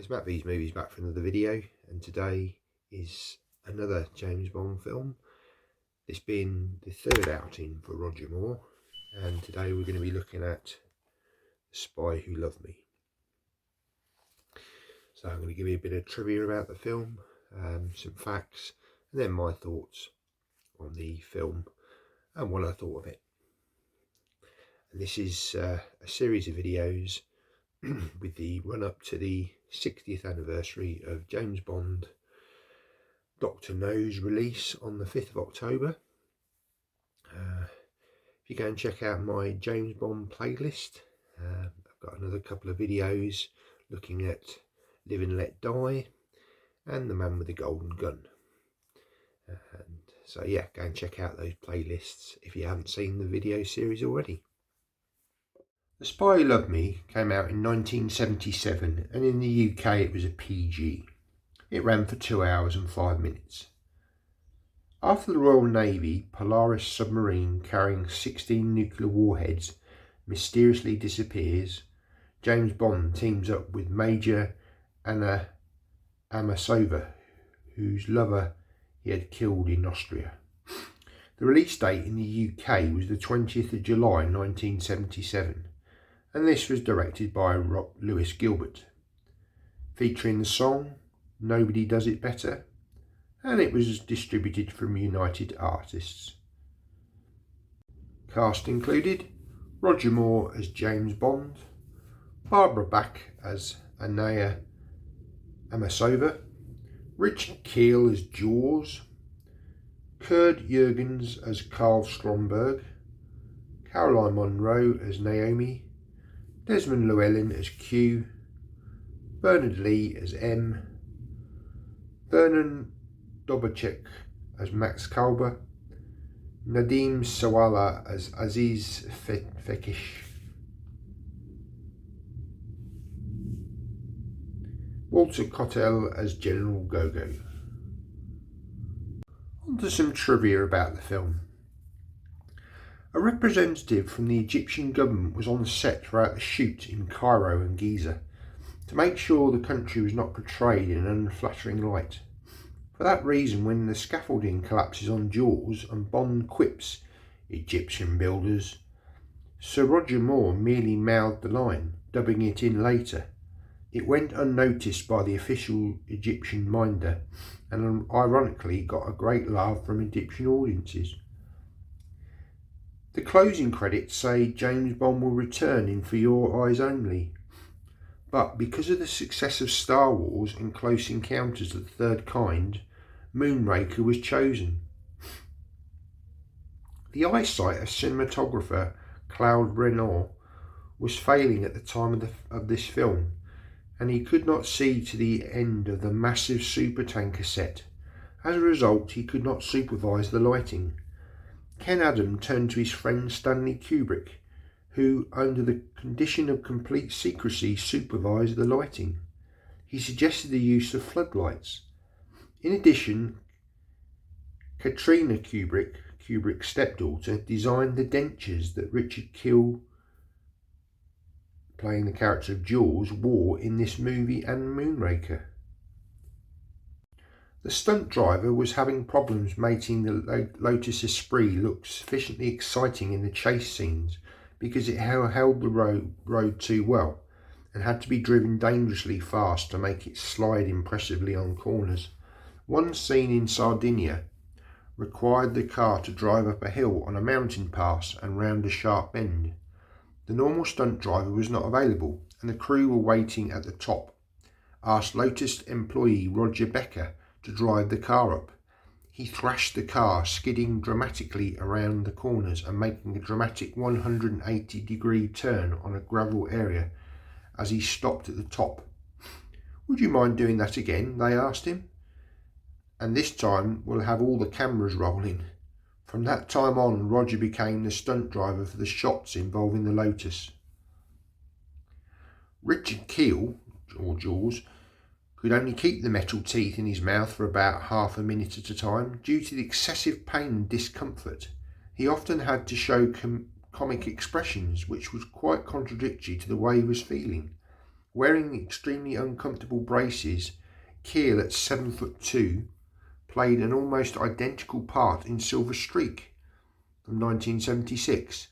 It's Matt V's Movies back for another video, and today is another James Bond film. This being the third outing for Roger Moore, and today we're going to be looking at The Spy Who Loved Me. So I'm going to give you a bit of trivia about the film, some facts, and then my thoughts on the film and what I thought of it. And this is a series of videos with the run-up to the 60th anniversary of James Bond Dr. No's release on the 5th of October. If you go and check out my James Bond playlist, I've got another couple of videos looking at Live and Let Die and The Man with the Golden Gun. And so yeah, go and check out those playlists if you haven't seen the video series already. The Spy Who Loved Me came out in 1977, and in the UK it was a PG. It ran for 2 hours and 5 minutes. After the Royal Navy Polaris submarine carrying 16 nuclear warheads mysteriously disappears, James Bond teams up with Major Anna Amasova, whose lover he had killed in Austria. The release date in the UK was the 20th of July 1977. And this was directed by Lewis Gilbert, featuring the song Nobody Does It Better, and it was distributed from United Artists. Cast included Roger Moore as James Bond, Barbara Bach as Anaya Amasova, Richard Kiel as Jaws, Kurt Jurgens as Karl Stromberg, Caroline Munro as Naomi, Desmond Llewellyn as Q, Bernard Lee as M, Vernon Dobachek as Max Kalber, Nadim Sawala as Aziz Fekish, Walter Kottel as General Gogo. On to some trivia about the film. A representative from the Egyptian government was on set throughout the shoot in Cairo and Giza to make sure the country was not portrayed in an unflattering light. For that reason, when the scaffolding collapses on Jaws and Bond quips, "Egyptian builders," Sir Roger Moore merely mouthed the line, dubbing it in later. It went unnoticed by the official Egyptian minder and ironically got a great laugh from Egyptian audiences. The closing credits say James Bond will return in For Your Eyes Only, but because of the success of Star Wars and Close Encounters of the Third Kind, Moonraker was chosen. The eyesight of cinematographer Claude Renoir was failing at the time of this film, and he could not see to the end of the massive supertanker set. As a result, he could not supervise the lighting. Ken Adam turned to his friend Stanley Kubrick, who, under the condition of complete secrecy, supervised the lighting. He suggested the use of floodlights. In addition, Katrina Kubrick, Kubrick's stepdaughter, designed the dentures that Richard Kiel, playing the character of Jaws, wore in this movie and Moonraker. The stunt driver was having problems making the Lotus Esprit look sufficiently exciting in the chase scenes because it held the road too well and had to be driven dangerously fast to make it slide impressively on corners. One scene in Sardinia required the car to drive up a hill on a mountain pass and round a sharp bend. The normal stunt driver was not available and the crew were waiting at the top. Asked Lotus employee Roger Becker to drive the car up. He thrashed the car, skidding dramatically around the corners and making a dramatic 180-degree turn on a gravel area as he stopped at the top. "Would you mind doing that again?" they asked him. "And this time we'll have all the cameras rolling." From that time on, Roger became the stunt driver for the shots involving the Lotus. Richard Kiel, or Jaws, could only keep the metal teeth in his mouth for about half a minute at a time due to the excessive pain and discomfort. He often had to show comic expressions, which was quite contradictory to the way he was feeling. Wearing extremely uncomfortable braces, Keel at 7'2" played an almost identical part in Silver Streak from 1976.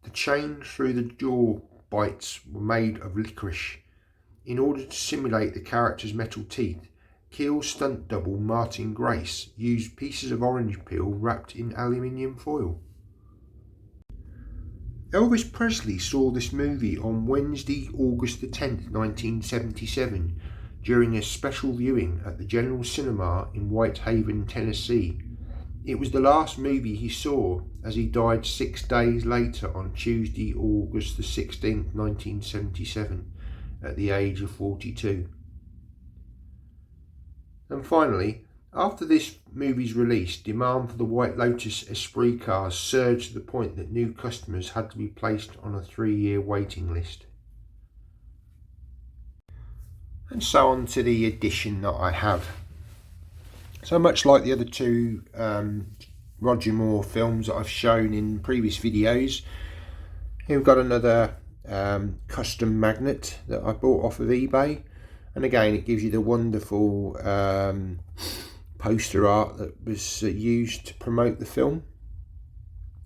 The chain through the jaw bites were made of licorice. In order to simulate the character's metal teeth, Keel's stunt double Martin Grace used pieces of orange peel wrapped in aluminium foil. Elvis Presley saw this movie on Wednesday, August the 10th, 1977, during a special viewing at the General Cinema in Whitehaven, Tennessee. It was the last movie he saw, as he died 6 days later on Tuesday, August the 16th, 1977, at the age of 42. And finally, after this movie's release, demand for the White Lotus Esprit cars surged to the point that new customers had to be placed on a 3-year waiting list. And so on to the edition that I have. So much like the other two Roger Moore films that I've shown in previous videos, here we've got another custom magnet that I bought off of eBay. And again, it gives you the wonderful poster art that was used to promote the film.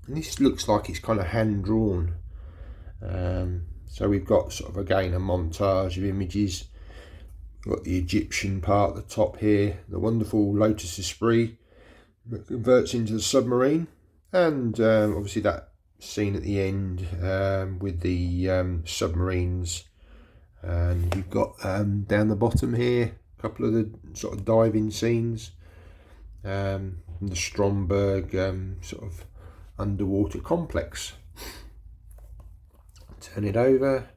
And this looks like it's kind of hand drawn. So we've got sort of, again, a montage of images. We've got the Egyptian part at the top here, the wonderful Lotus Esprit that converts into the submarine, and obviously that scene at the end with the submarines. And you've got down the bottom here a couple of the sort of diving scenes, the Stromberg sort of underwater complex. Turn it over,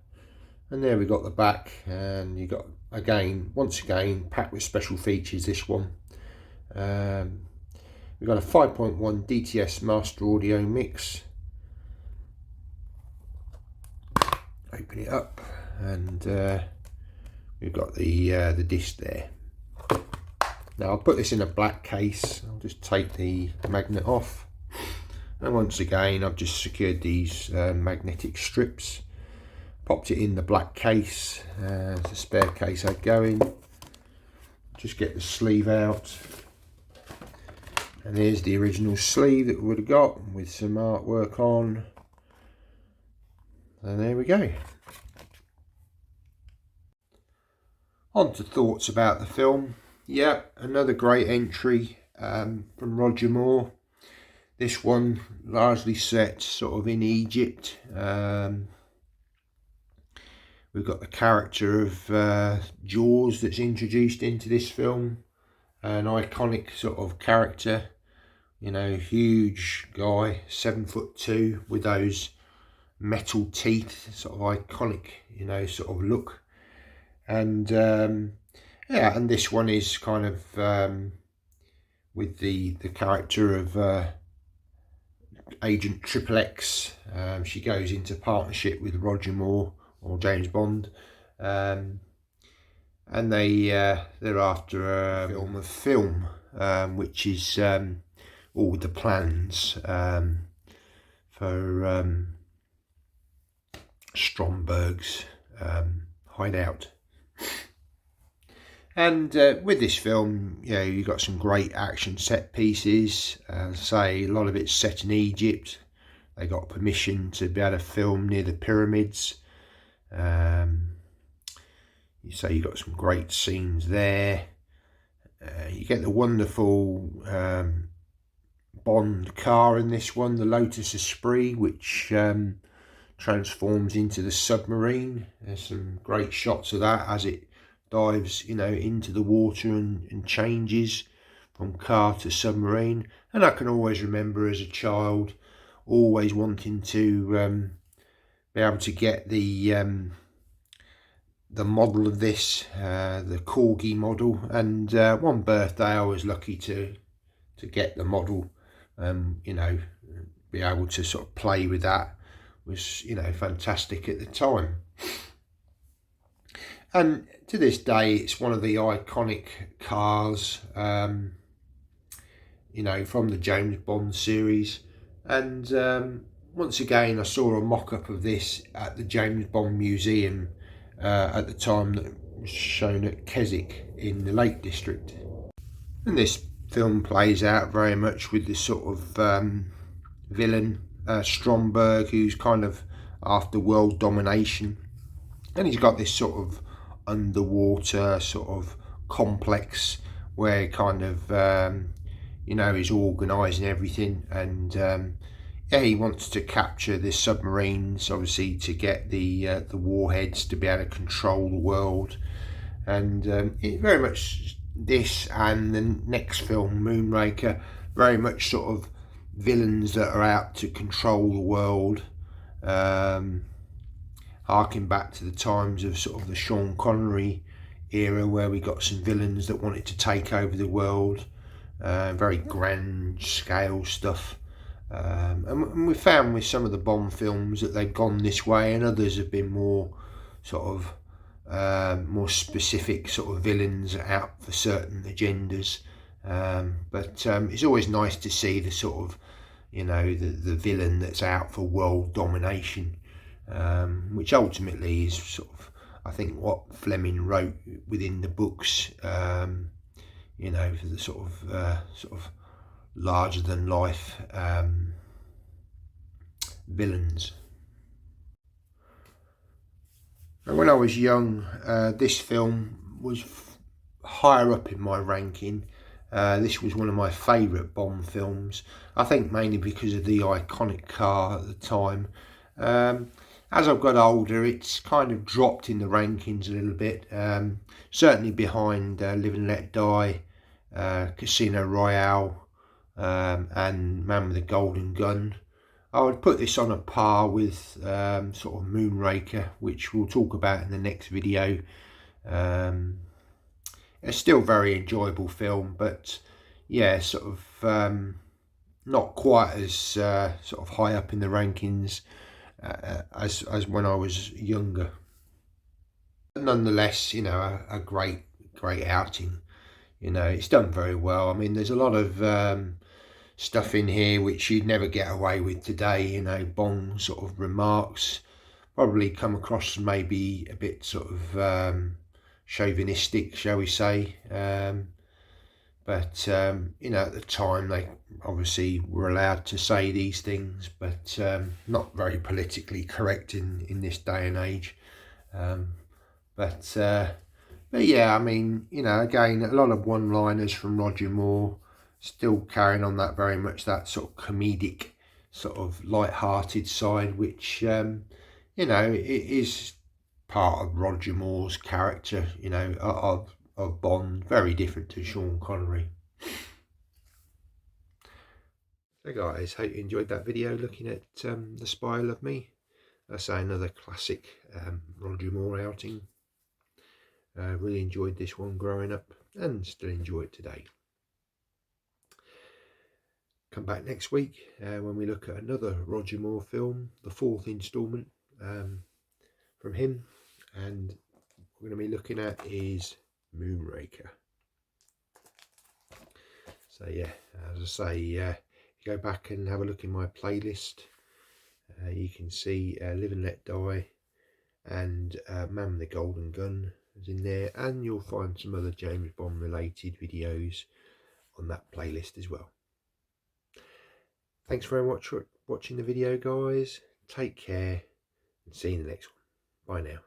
and there we got the back, and you got, again, once again, packed with special features, this one. We've got a 5.1 DTS Master Audio mix. Open it up, and we've got the disc there. Now I'll put this in a black case. I'll just take the magnet off, and once again I've just secured these magnetic strips, popped it in the black case. It's a spare case I'd go in. Just get the sleeve out, and here's the original sleeve that we would have got with some artwork on, and there we go. On to thoughts about the film. Yeah, another great entry from Roger Moore. This one largely set sort of in Egypt. We've got the character of Jaws that's introduced into this film. An iconic sort of character, you know, huge guy, 7'2", with those metal teeth, sort of iconic, you know, sort of look. And yeah, and this one is kind of with the character of Agent Triple X. She goes into partnership with Roger Moore, or James Bond, and they're after a film, which is all the plans for Stromberg's hideout. And with this film, you know, you've got some great action set pieces. Say a lot of it's set in Egypt. They got permission to be able to film near the pyramids. You say you got some great scenes there. You get the wonderful Bond car in this one, the Lotus Esprit, which transforms into the submarine. There's some great shots of that as it dives, you know, into the water and changes from car to submarine. And I can always remember as a child always wanting to be able to get the model of this, the Corgi model. And one birthday I was lucky to get the model. You know, be able to sort of play with that was, you know, fantastic at the time. And to this day, it's one of the iconic cars, you know, from the James Bond series. And once again, I saw a mock-up of this at the James Bond Museum, at the time that was shown at Keswick in the Lake District. And this film plays out very much with this sort of villain, Stromberg, who's kind of after world domination. And he's got this sort of underwater sort of complex where kind of, you know, he's organising everything. And yeah, he wants to capture the submarines, obviously, to get the warheads to be able to control the world. And it very much, this and the next film, Moonraker, very much sort of villains that are out to control the world. Harking back to the times of sort of the Sean Connery era, where we got some villains that wanted to take over the world, very grand scale stuff. And we found with some of the Bond films that they've gone this way, and others have been more sort of more specific sort of villains out for certain agendas. But it's always nice to see the sort of, you know, the villain that's out for world domination. Which ultimately is sort of, I think, what Fleming wrote within the books, you know, for the sort of larger than life villains. And when I was young, this film was higher up in my ranking. This was one of my favourite Bond films, I think mainly because of the iconic car at the time. As I've got older, it's kind of dropped in the rankings a little bit, certainly behind Live and Let Die, Casino Royale, and Man with the Golden Gun. I would put this on a par with sort of Moonraker, which we'll talk about in the next video. It's still a very enjoyable film, but yeah, sort of not quite as sort of high up in the rankings as when I was younger. But nonetheless, you know, a great outing. You know, it's done very well. I mean, there's a lot of stuff in here which you'd never get away with today. You know, Bond sort of remarks probably come across maybe a bit sort of chauvinistic, shall we say. But you know, at the time they obviously were allowed to say these things, but not very politically correct in this day and age. But yeah, I mean, you know, again, a lot of one-liners from Roger Moore, still carrying on that very much that sort of comedic, sort of light-hearted side, which you know, it is part of Roger Moore's character, you know, of Bond, very different to Sean Connery. So guys, hope you enjoyed that video looking at The Spy Who Loved Me. I say another classic Roger Moore outing. Really enjoyed this one growing up and still enjoy it today. Come back next week when we look at another Roger Moore film, the 4th instalment from him, and what we're going to be looking at is Moonraker. So yeah, as I say, if you go back and have a look in my playlist, you can see Live and Let Die and Man with the Golden Gun is in there, and you'll find some other James Bond related videos on that playlist as well. Thanks very much for watching the video, guys. Take care and see you in the next one. Bye now.